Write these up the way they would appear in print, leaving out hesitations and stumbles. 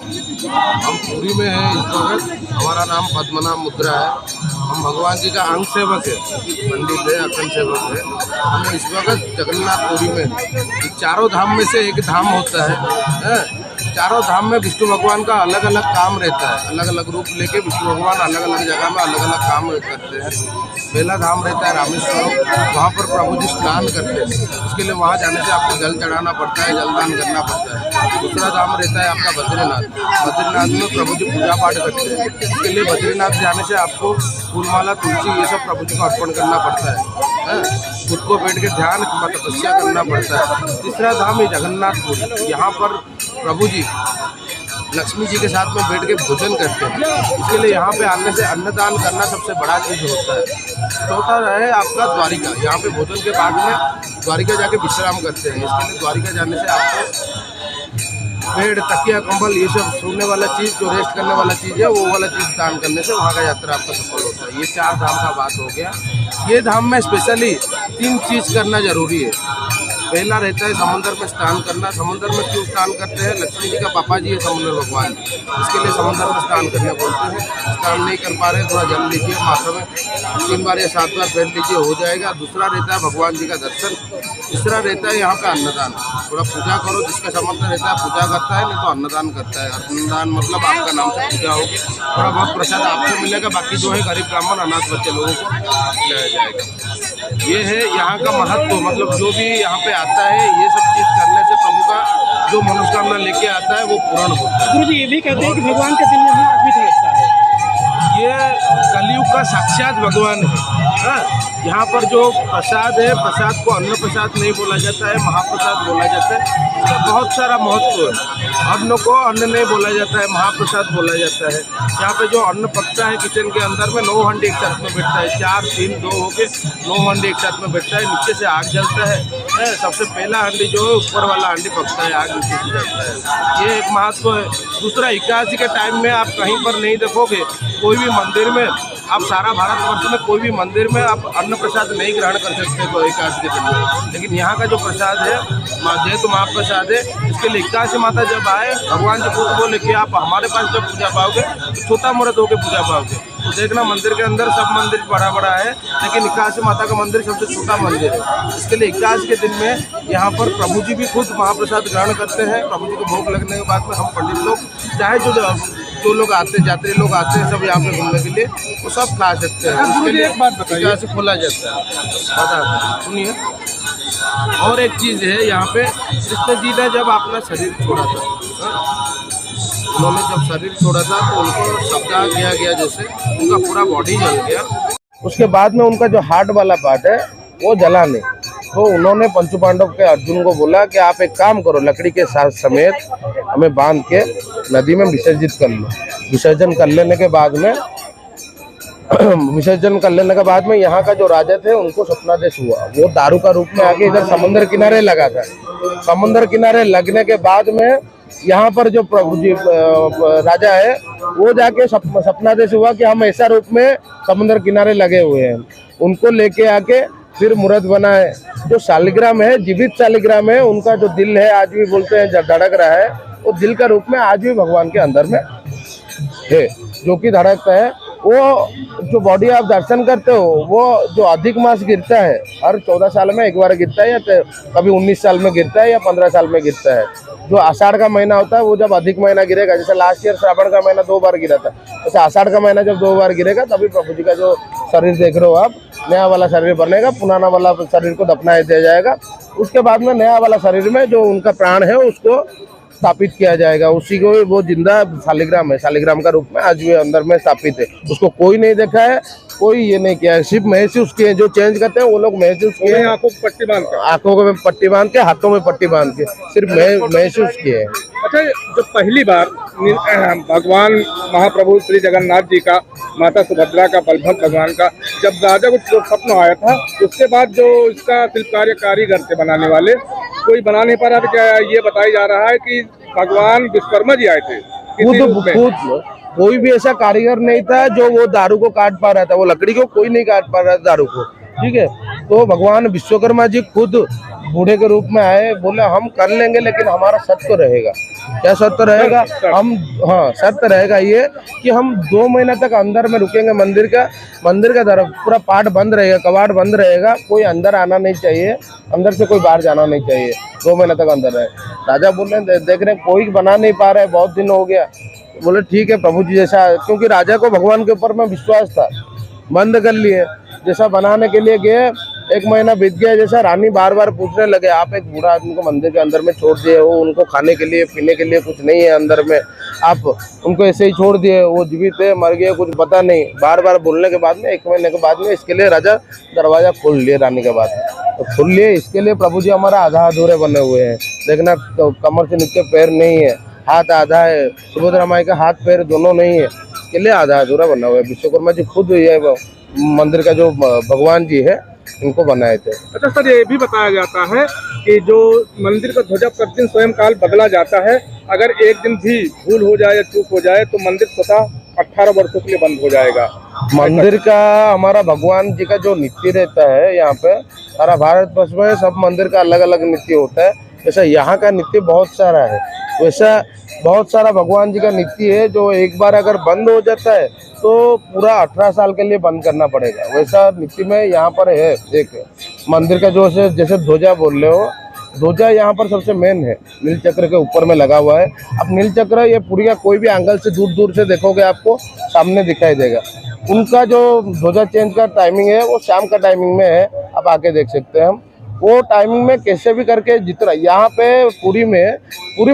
हम पुरी में हैं इस वक्त। हमारा नाम पद्मनाभ मुद्रा है। हम भगवान जी का अंग सेवक है, पंडित है, अखंड सेवक है। हम इस वक्त जगन्नाथपुरी में हैं। चारों धाम में से एक धाम होता है। चारों धाम में विष्णु भगवान का अलग अलग काम रहता है, अलग अलग रूप लेके विष्णु भगवान अलग अलग जगह में अलग अलग काम करते हैं। पहला धाम रहता है रामेश्वरम, वहाँ पर प्रभु जी स्नान करते हैं। उसके लिए वहाँ जाने से आपको जल चढ़ाना पड़ता है, जलदान करना पड़ता है। दूसरा धाम रहता है आपका बद्रीनाथ। बद्रीनाथ में प्रभु जी पूजा पाठ करते हैं। इसके लिए बद्रीनाथ जाने से आपको फूलमाला, तुलसी, ये सब प्रभु जी को अर्पण करना पड़ता है। खुद को बैठ के ध्यान तपस्या करना पड़ता है। तीसरा धाम है जगन्नाथपुरी। यहाँ पर प्रभु जी लक्ष्मी जी के साथ में बैठ के भोजन करते हैं। इसके लिए यहाँ पे आने से अन्नदान करना सबसे बड़ा चीज़ होता है। चौथा है आपका द्वारिका। यहाँ पे भोजन के बाद में द्वारिका जाके विश्राम करते हैं। इसके लिए द्वारिका जाने से आपको बेड, तकिया, कंबल, ये सब सोने वाला चीज़, जो रेस्ट करने वाला चीज़ है, वो वाला चीज़ दान करने से वहाँ का यात्रा आपका सफल होता है। ये 4 धाम का बात हो गया। ये धाम में स्पेशली 3 चीज़ करना जरूरी है। पहला रहता है समुद्र में स्नान करना। समुद्र में क्यों स्नान करते हैं? लक्ष्मी जी का पापा जी है समुद्र भगवान, इसके लिए समुद्र में स्नान करने बोलते हैं। स्नान नहीं कर पा रहे, थोड़ा जल लीजिए, माथा में 3 बार या 7 बार फेर लीजिए, हो जाएगा। दूसरा रहता है भगवान जी का दर्शन। तीसरा रहता है यहाँ का अन्नदान। थोड़ा पूजा करो, जिसका समर्थ रहता है पूजा करता है, नहीं तो अन्नदान करता है। अन्नदान मतलब आपका नाम से पूजा होगी, थोड़ा बहुत प्रसाद आपको मिलेगा, बाकी जो है गरीब ब्राह्मण, अनाथ बच्चे लोगों को खिलाया जाएगा। ये है यहाँ का महत्व। मतलब जो भी यहाँ पे आता है, ये सब चीज़ करने से प्रभु का जो मनोकामना लेके आता है वो पूर्ण होता है। गुरु जी ये भी कहते हैं कि भगवान के दिल में हमें आदमी समझता है। ये कलयुग का साक्षात भगवान है। यहाँ पर जो प्रसाद है, प्रसाद को अन्न प्रसाद नहीं बोला जाता है, महाप्रसाद बोला जाता है। इसका बहुत सारा महत्व है। अन्न को अन्न नहीं बोला जाता है, महाप्रसाद बोला जाता है। यहाँ पे जो अन्न पकता है किचन के अंदर में, 9 हंडी एक साथ में बैठता है। 4, 3, 2 होके 9 हंडी एक साथ में बैठता है। नीचे से आग जलता है। सबसे पहला हंडी जो है ऊपर वाला हंडी पकता है, आग नीचे से जलता है। ये एक महत्व है। दूसरा, एकादशी के टाइम में आप कहीं पर नहीं देखोगे, कोई भी मंदिर में, आप सारा भारतवर्ष में कोई भी मंदिर में आप अन्न प्रसाद नहीं ग्रहण कर सकते हो एकादशी के दिन में। लेकिन यहाँ का जो प्रसाद है, जेहेतु महाप्रसाद है, इसके लिए एकादशी माता जब आए, भगवान जी खुद बोले कि आप हमारे पास जब पूजा पाओगे तो छोटा मुहूर्त होकर पूजा पाओगे। तो देखना मंदिर के अंदर सब मंदिर बड़ा बड़ा है, लेकिन एकादशी माता का मंदिर सबसे छोटा मंदिर है। इसके लिए एकादशी के दिन में यहाँ पर प्रभु जी भी खुद महाप्रसाद ग्रहण करते हैं। प्रभु जी को भोग लगने के बाद में हम पंडित लोग, चाहे जो लोग आते हैं, यात्री लोग आते हैं सब यहाँ पे घूमने के लिए, वो सब खा सकते हैं। उसके लिए एक बात बताइए, यहाँ से खोला जाता है। बता सुनिए, और एक चीज़ है यहाँ पे, कृष्ण जी ने जब अपना शरीर छोड़ा था, उन्होंने जब शरीर छोड़ा था तो उनको सप्ताह किया गया, जैसे उनका पूरा बॉडी जल गया। उसके बाद में उनका जो हार्ट वाला पार्ट है वो जला नहीं। तो उन्होंने पंचु पांडव के अर्जुन को बोला कि आप एक काम करो, लकड़ी के साथ समेत हमें बांध के नदी में विसर्जित कर लो। विसर्जन कर लेने के बाद में यहाँ का जो राजा थे उनको स्वप्नादेश हुआ। वो दारू का रूप में आके इधर समुद्र किनारे लगा था। समुद्र किनारे लगने के बाद में यहाँ पर जो प्रभु जी राजा है वो जाके सपनादेश हुआ कि हम ऐसा रूप में समुद्र किनारे लगे हुए हैं। उनको लेके आके फिर मूर्त बना है। जो शालिग्राम है, जीवित शालिग्राम है, उनका जो दिल है आज भी बोलते हैं जब धड़क रहा है, वो दिल का रूप में आज भी भगवान के अंदर में है, जो कि धड़कता है। वो जो बॉडी आप दर्शन करते हो, वो जो अधिक मास गिरता है, हर 14 साल में एक बार गिरता है, या कभी 19 साल में गिरता है, या 15 साल में गिरता है। जो आषाढ़ का महीना होता है वो जब अधिक महीना गिरेगा, जैसे लास्ट ईयर श्रावण का महीना 2 बार गिरा था, जैसे आषाढ़ का महीना जब 2 बार गिरेगा तभी प्रभु जी का जो शरीर देख रहे हो आप, नया वाला शरीर बनेगा। पुराना वाला शरीर को दफना दिया जाएगा। उसके बाद में नया वाला शरीर में जो उनका प्राण है उसको स्थापित किया जाएगा। उसी को वो जिंदा शालिग्राम है, शालिग्राम का रूप में आज भी अंदर में स्थापित है। उसको कोई नहीं देखा है, कोई ये नहीं किया है, सिर्फ महसूस किए। जो चेंज करते हैं वो लोग महसूस किए, आंखों में पट्टी बांध के, आंखों में पट्टी बांध के, हाथों में पट्टी बांध के, सिर्फ महसूस किए। अच्छा, जो पहली बार भगवान महाप्रभु श्री जगन्नाथ जी का, माता सुभद्रा का, बलभद्र भगवान का जब राजा को स्वप्न आया था, उसके बाद जो इसका शिल्पकार कारीगर थे बनाने वाले, कोई बना नहीं पा रहा था। क्या ये बताया जा रहा है कि भगवान विश्वकर्मा जी आए थे? खुद कोई भी ऐसा कारीगर नहीं था जो वो दारू को काट पा रहा था, वो लकड़ी को कोई नहीं काट पा रहा था दारू को, ठीक है। तो भगवान विश्वकर्मा जी खुद बूढ़े के रूप में आए, बोले हम कर लेंगे लेकिन हमारा शर्त तो रहेगा। क्या शर्त रहेगा? हम, हाँ, शर्त रहेगा ये कि हम 2 महीना तक अंदर में रुकेंगे। मंदिर का दर पूरा पाट बंद रहेगा, कबाड़ बंद रहेगा, कोई अंदर आना नहीं चाहिए, अंदर से कोई बाहर जाना नहीं चाहिए, 2 महीना तक अंदर रहे। राजा बोल रहे हैं देख रहे कोई बना नहीं पा रहा है, बहुत दिन हो गया। बोले ठीक है प्रभु जी, जैसा, क्योंकि राजा को भगवान के ऊपर में विश्वास था, बंद कर लिए। जैसा बनाने के लिए गए, 1 महीना बीत गया। जैसा रानी बार बार पूछने लगे, आप एक बूढ़ा आदमी को मंदिर के अंदर में छोड़ दिए हो, उनको खाने के लिए पीने के लिए कुछ नहीं है अंदर में, आप उनको ऐसे ही छोड़ दिए, वो जीवित है मर गए कुछ पता नहीं। बार बार बोलने के बाद में 1 महीने के बाद में इसके लिए राजा दरवाजा खोल लिए रानी के बाद, तो खोल लिए। इसके लिए प्रभु जी हमारा आधा अधूरे बने हुए हैं। देखना कमर से नीचे पैर नहीं है, हाथ आधा है, सुभद्रा माई का हाथ पैर दोनों नहीं है, इसके लिए आधा अधूरा बना हुआ है। विश्वकर्मा जी खुद ये मंदिर का जो भगवान जी है इनको बनाए थे। अच्छा सर, ये भी बताया जाता है कि जो मंदिर का ध्वजा प्रतिदिन स्वयं काल बदला जाता है, अगर एक दिन भी भूल हो जाए या चूक हो जाए तो मंदिर स्वतः 18 वर्षों के लिए बंद हो जाएगा। मंदिर का हमारा भगवान जी का जो नीति रहता है, यहाँ पे सारा भारत वर्ष में सब मंदिर का अलग अलग नीति होता है। जैसा यहाँ का नीति बहुत सारा है, वैसा बहुत सारा भगवान जी का नीति है जो एक बार अगर बंद हो जाता है तो पूरा 18 साल के लिए बंद करना पड़ेगा। वैसा नीति में यहाँ पर है। एक मंदिर का जो जैसे ध्वजा बोल रहे हो, ध्वजा यहाँ पर सबसे मेन है, नील चक्र के ऊपर में लगा हुआ है। अब नील चक्र ये पूरी का कोई भी एंगल से दूर दूर से देखोगे आपको सामने दिखाई देगा। उनका जो ध्वजा चेंज का टाइमिंग है वो शाम का टाइमिंग में है, आप आके देख सकते हैं। हम वो टाइमिंग में कैसे भी करके जितना यहाँ पे पुरी में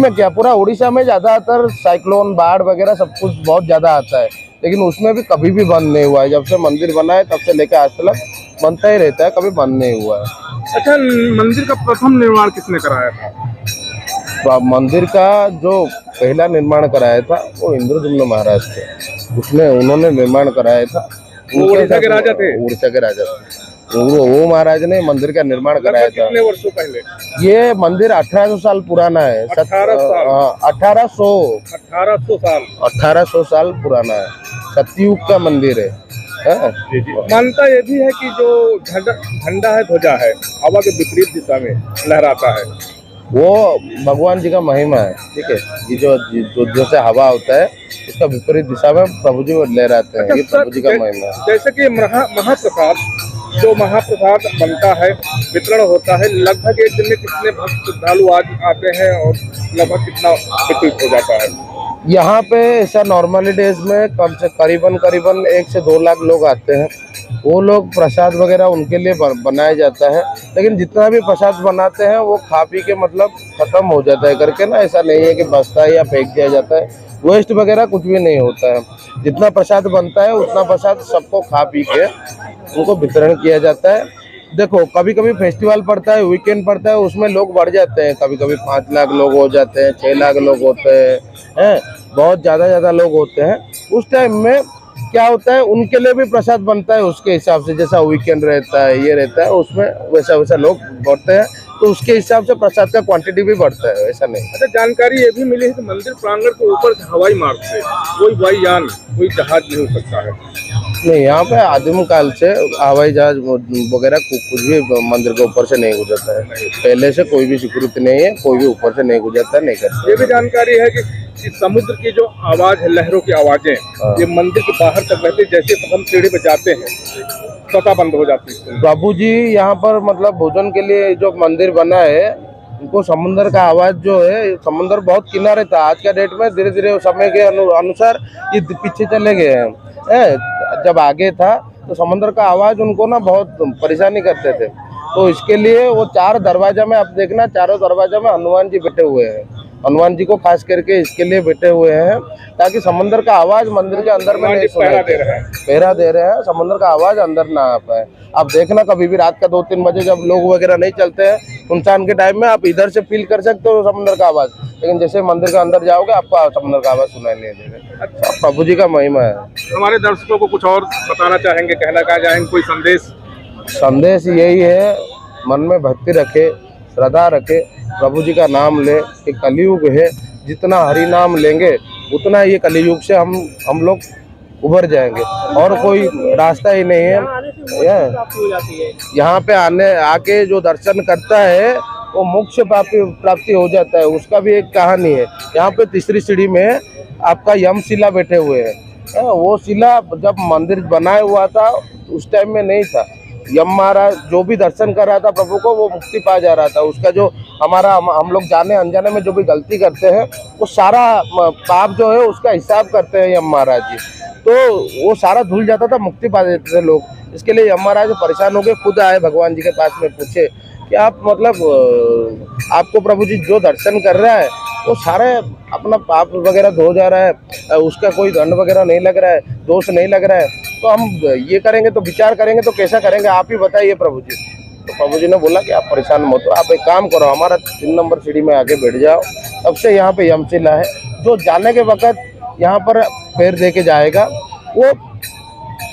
क्या पूरा उड़ीसा में ज़्यादातर साइक्लोन बाढ़ वगैरह सब कुछ बहुत ज़्यादा आता है, लेकिन उसमें भी कभी भी बंद नहीं हुआ है। जब से मंदिर बना है तब से लेकर आज तक बनता ही रहता है, कभी बंद नहीं हुआ है। अच्छा, मंदिर का प्रथम निर्माण किसने कराया था? तो मंदिर का जो पहला निर्माण कराया था वो इंद्रदुम्न महाराज थे, उन्होंने निर्माण कराया था। उड़ीसा के राजा थे? उड़ीसा के राजा थे। वो महाराज ने मंदिर का निर्माण कराया था। कितने वर्षों पहले? ये मंदिर 1800 साल पुराना है। 1800 साल पुराना है, सतयुग का मंदिर है। मान्यता ये भी है कि जो झंडा है, ध्वजा है, हवा के विपरीत दिशा में लहराता है, वो भगवान जी का महिमा है। ठीक है, ये जो से हवा होता है इसका विपरीत दिशा में प्रभु जी लहराते हैं। ये प्रभु जी का महिमा है। जैसे कि महाप्रसाद, जो महाप्रसाद बनता है, वितरण होता है, लगभग एक दिन में कितने भक्त श्रद्धालु आज आते हैं और लगभग कितना वितरित हो जाता है? यहाँ पे ऐसा नॉर्मली डेज में कम से करीबन 1 से 2 लाख लोग आते हैं। वो लोग प्रसाद वगैरह उनके लिए बनाया जाता है, लेकिन जितना भी प्रसाद बनाते हैं वो खा पी के मतलब खत्म हो जाता है करके ना, ऐसा नहीं है कि बचता है या फेंक दिया जाता है। वेस्ट वगैरह कुछ भी नहीं होता है। जितना प्रसाद बनता है उतना प्रसाद सबको खा पी के उनको वितरण किया जाता है। देखो कभी कभी फेस्टिवल पड़ता है, वीकेंड पड़ता है, उसमें लोग बढ़ जाते हैं, कभी कभी 5 लाख लोग हो जाते हैं, 6 लाख लोग होते हैं, बहुत ज़्यादा लोग होते हैं। उस टाइम में क्या होता है, उनके लिए भी प्रसाद बनता है उसके हिसाब से, जैसा वीकेंड रहता है, ये रहता है, उसमें वैसा लोग बढ़ते हैं, तो उसके हिसाब से प्रसाद का क्वांटिटी भी बढ़ता है, ऐसा नहीं। अच्छा, जानकारी ये भी मिली है कि मंदिर प्रांगण के ऊपर से हवाई मार्ग से कोई वायुयान, कोई जहाज नहीं हो सकता है? नहीं, यहाँ पे आदिम काल से हवाई जहाज वगैरह कुछ भी मंदिर के ऊपर से नहीं गुजरता है। पहले से कोई भी सिक्योरिटी नहीं है, कोई भी ऊपर से नहीं गुजरता, नहीं करता। ये भी जानकारी है कि समुद्र की जो आवाज है, लहरों की आवाजें, ये मंदिर के बाहर तक रहती, जैसे हम सीढ़ी पे जाते हैं स्वतः बंद हो जाती है। प्रभु जी यहाँ पर मतलब भोजन के लिए जो मंदिर बना है, उनको समुद्र का आवाज जो है, समुद्र बहुत किनारे था, आज का डेट में धीरे धीरे समय के अनुसार ये पीछे चले गए हैं। जब आगे था तो समुद्र का आवाज उनको ना बहुत परेशानी करते थे, तो इसके लिए वो 4 दरवाजा में आप देखना, चारों दरवाजा में हनुमान जी बैठे हुए हैं। हनुमान जी को खास करके इसके लिए बैठे हुए हैं ताकि समुद्र का आवाज मंदिर के अंदर में नहीं सुनाई, पहरा दे रहे हैं, समुद्र का आवाज अंदर ना आ पाए। आप देखना कभी भी रात का 2-3 बजे जब लोग वगैरह नहीं चलते हैं, सुनसान के टाइम में आप इधर से फील कर सकते हो समुद्र का आवाज, लेकिन जैसे मंदिर के अंदर जाओगे आपको समुद्र का आवाज सुनाई नहीं देगा। अच्छा, प्रभु जी का महिमा है। हमारे दर्शकों को कुछ और बताना चाहेंगे, कहना चाहेंगे, कोई संदेश यही है, मन में भक्ति रखे, श्रद्धा रखे, प्रभु जी का नाम ले। ये कलयुग है, जितना हरि नाम लेंगे उतना ये कलयुग से हम लोग उभर जाएंगे, और कोई रास्ता ही नहीं है। प्राप्ति हो जाती है। यहाँ पे आके जो दर्शन करता है वो मोक्ष प्राप्ति हो जाता है। उसका भी एक कहानी है। यहाँ पे तीसरी सीढ़ी में आपका यम शिला बैठे हुए हैं। वो शिला जब मंदिर बनाया हुआ था उस टाइम में नहीं था। यम महाराज जो भी दर्शन कर रहा था प्रभु को वो मुक्ति पा जा रहा था। उसका जो हम लोग जाने अनजाने में जो भी गलती करते हैं वो सारा पाप जो है उसका हिसाब करते हैं यम महाराज जी। तो वो सारा धुल जाता था, मुक्ति पा देते थे लोग। इसके लिए यम महाराज परेशान हो गए, खुद आए भगवान जी के पास में, पूछे कि आप मतलब आपको प्रभु जी जो दर्शन कर रहा है वो सारे अपना पाप वगैरह धो जा रहा है, उसका कोई दंड वगैरह नहीं लग रहा है, दोष नहीं लग रहा है, तो हम ये करेंगे तो विचार करेंगे तो कैसा करेंगे, आप ही बताइए प्रभु जी। तो प्रभु जी ने बोला कि आप परेशान मत हो, आप एक काम करो, हमारा 3 नंबर सीढ़ी में आके बैठ जाओ। तब से यहाँ पे यमशिला है। जो जाने के वक्त यहाँ पर पैर दे के जाएगा वो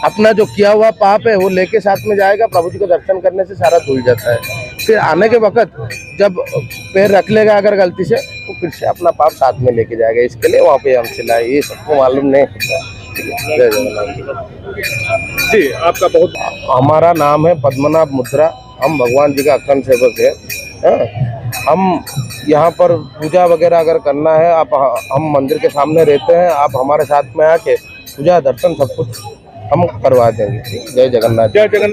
अपना जो किया हुआ पाप है वो लेके साथ में जाएगा। प्रभु जी को दर्शन करने से सारा धुल जाता है। फिर आने के वक्त जब पैर रख लेगा अगर गलती से तो फिर से अपना पाप साथ में लेके जाएगा। इसके लिए वहाँ पे यमशिला है। ये सबको मालूम नहीं होता। जय जगन्नाथ जी, आपका बहुत। हमारा नाम है पद्मनाभ मुद्रा। हम भगवान जी का अखंड सेवक है। हम यहाँ पर पूजा वगैरह अगर करना है, आप हम मंदिर के सामने रहते हैं, आप हमारे साथ में आके पूजा दर्शन सब कुछ हम करवा देंगे। जय जगन्नाथ। जय जगन्नाथ।